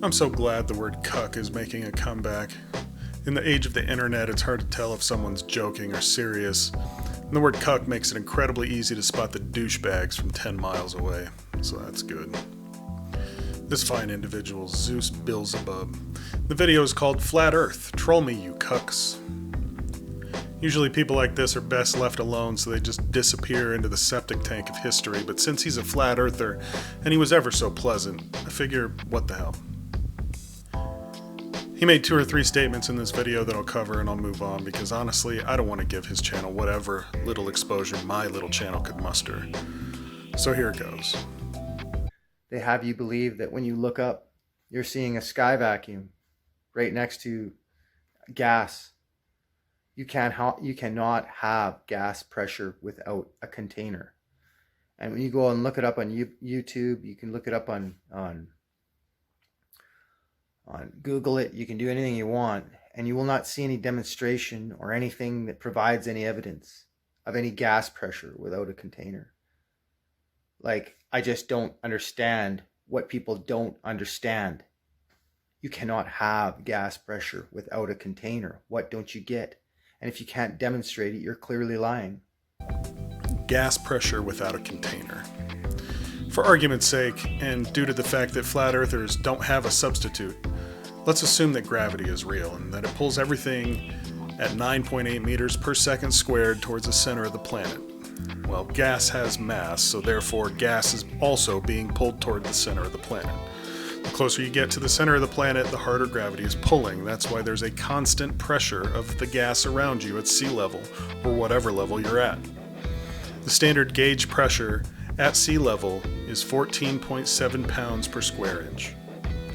I'm so glad the word cuck is making a comeback. In the age of the internet, it's hard to tell if someone's joking or serious. And the word cuck makes it incredibly easy to spot the douchebags from 10 miles away, so that's good. This fine individual, Zeus Beelzebub. The video is called Flat Earth. Troll me, you cucks. Usually people like this are best left alone, so they just disappear into the septic tank of history, but since he's a flat earther, and he was ever so pleasant, I figure, what the hell. He made 2 or 3 statements in this video that I'll cover and I'll move on, because honestly, I don't want to give his channel whatever little exposure my little channel could muster. So here it goes. They have you believe that when you look up, you're seeing a sky vacuum right next to gas. You cannot have gas pressure without a container. And when you go and look it up on YouTube, you can look it up on Google it, you can do anything you want, and you will not see any demonstration or anything that provides any evidence of any gas pressure without a container. Like, I just don't understand what people don't understand. You cannot have gas pressure without a container. What don't you get? And if you can't demonstrate it, you're clearly lying. Gas pressure without a container. For argument's sake, and due to the fact that flat earthers don't have a substitute, let's assume that gravity is real and that it pulls everything at 9.8 meters per second squared towards the center of the planet. Well, gas has mass, so therefore gas is also being pulled toward the center of the planet. The closer you get to the center of the planet, the harder gravity is pulling. That's why there's a constant pressure of the gas around you at sea level, or whatever level you're at. The standard gauge pressure at sea level is 14.7 pounds per square inch,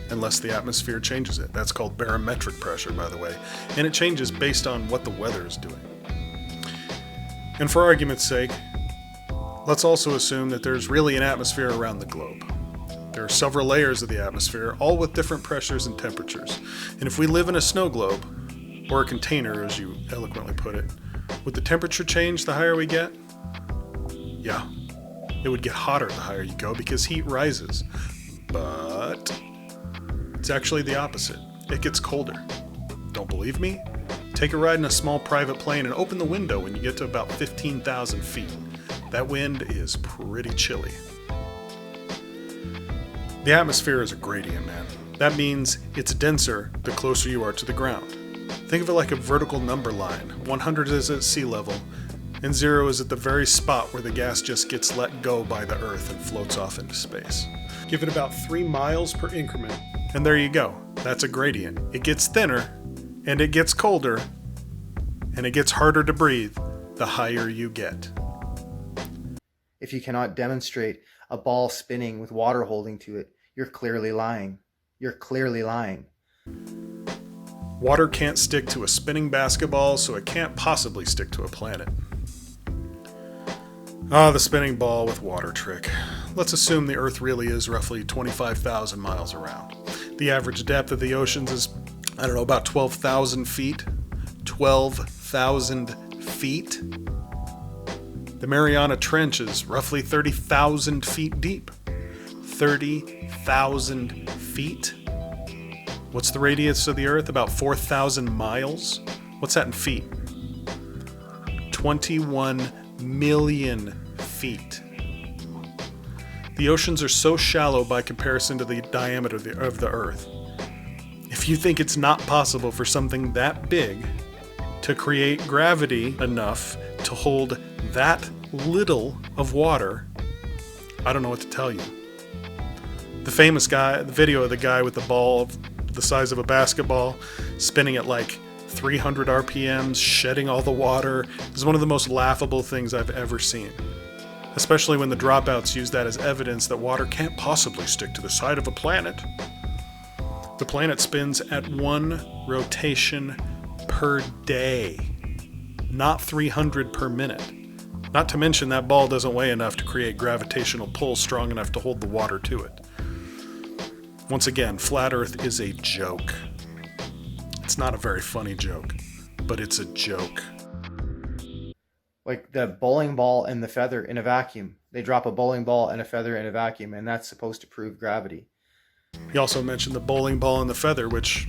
unless the atmosphere changes it. That's called barometric pressure, by the way, and it changes based on what the weather is doing. And for argument's sake, let's also assume that there's really an atmosphere around the globe. There are several layers of the atmosphere, all with different pressures and temperatures. And if we live in a snow globe, or a container as you eloquently put it, would the temperature change the higher we get? Yeah, it would get hotter the higher you go because heat rises. But it's actually the opposite. It gets colder. Don't believe me? Take a ride in a small private plane and open the window when you get to about 15,000 feet. That wind is pretty chilly. The atmosphere is a gradient, man. That means it's denser the closer you are to the ground. Think of it like a vertical number line. 100 is at sea level, and 0 is at the very spot where the gas just gets let go by the Earth and floats off into space. Give it about 3 miles per increment, and there you go. That's a gradient. It gets thinner, and it gets colder, and it gets harder to breathe the higher you get. If you cannot demonstrate a ball spinning with water holding to it, you're clearly lying. You're clearly lying. Water can't stick to a spinning basketball, so it can't possibly stick to a planet. The spinning ball with water trick. Let's assume the Earth really is roughly 25,000 miles around. The average depth of the oceans is, about 12,000 feet. 12,000 feet? The Mariana Trench is roughly 30,000 feet deep. 30,000 feet? What's the radius of the Earth? About 4,000 miles? What's that in feet? 21 million feet. The oceans are so shallow by comparison to the diameter of the Earth. If you think it's not possible for something that big to create gravity enough to hold that little of water, I don't know what to tell you. The famous guy, the video of the guy with the ball the size of a basketball spinning at like 300 RPMs, shedding all the water, is one of the most laughable things I've ever seen. Especially when the dropouts use that as evidence that water can't possibly stick to the side of a planet. The planet spins at 1 rotation per day, not 300 per minute. Not to mention that ball doesn't weigh enough to create gravitational pull strong enough to hold the water to it. Once again, flat Earth is a joke. It's not a very funny joke, but it's a joke. Like the bowling ball and the feather in a vacuum. They drop a bowling ball and a feather in a vacuum, and that's supposed to prove gravity. He also mentioned the bowling ball and the feather, which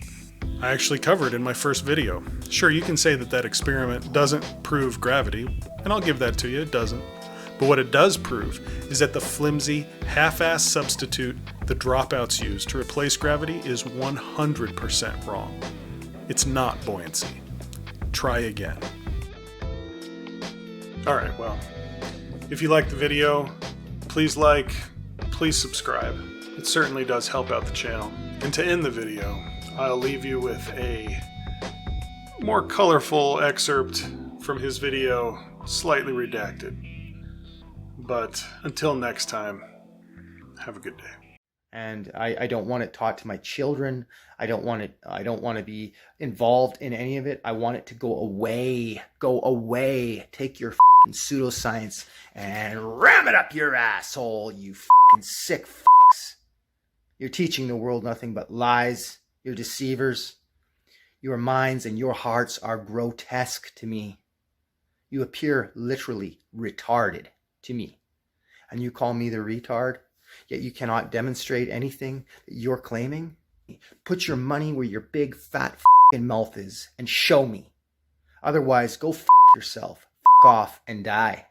I actually covered in my first video. Sure, you can say that that experiment doesn't prove gravity, and I'll give that to you, it doesn't. But what it does prove is that the flimsy, half-assed substitute the dropouts use to replace gravity is 100% wrong. It's not buoyancy. Try again. Alright, well, if you liked the video, please like, please subscribe. It certainly does help out the channel. And to end the video, I'll leave you with a more colorful excerpt from his video, slightly redacted. But until next time, have a good day. And I don't want it taught to my children. I don't want to be involved in any of it. I want it to go away. Go away. Take your fucking pseudoscience and ram it up your asshole, you fucking sick fucks. You're teaching the world nothing but lies. You're deceivers. Your minds and your hearts are grotesque to me. You appear literally retarded to me. And you call me the retard? Yet you cannot demonstrate anything that you're claiming? Put your money where your big fat f***ing mouth is and show me. Otherwise, go f*** yourself, f*** off and die.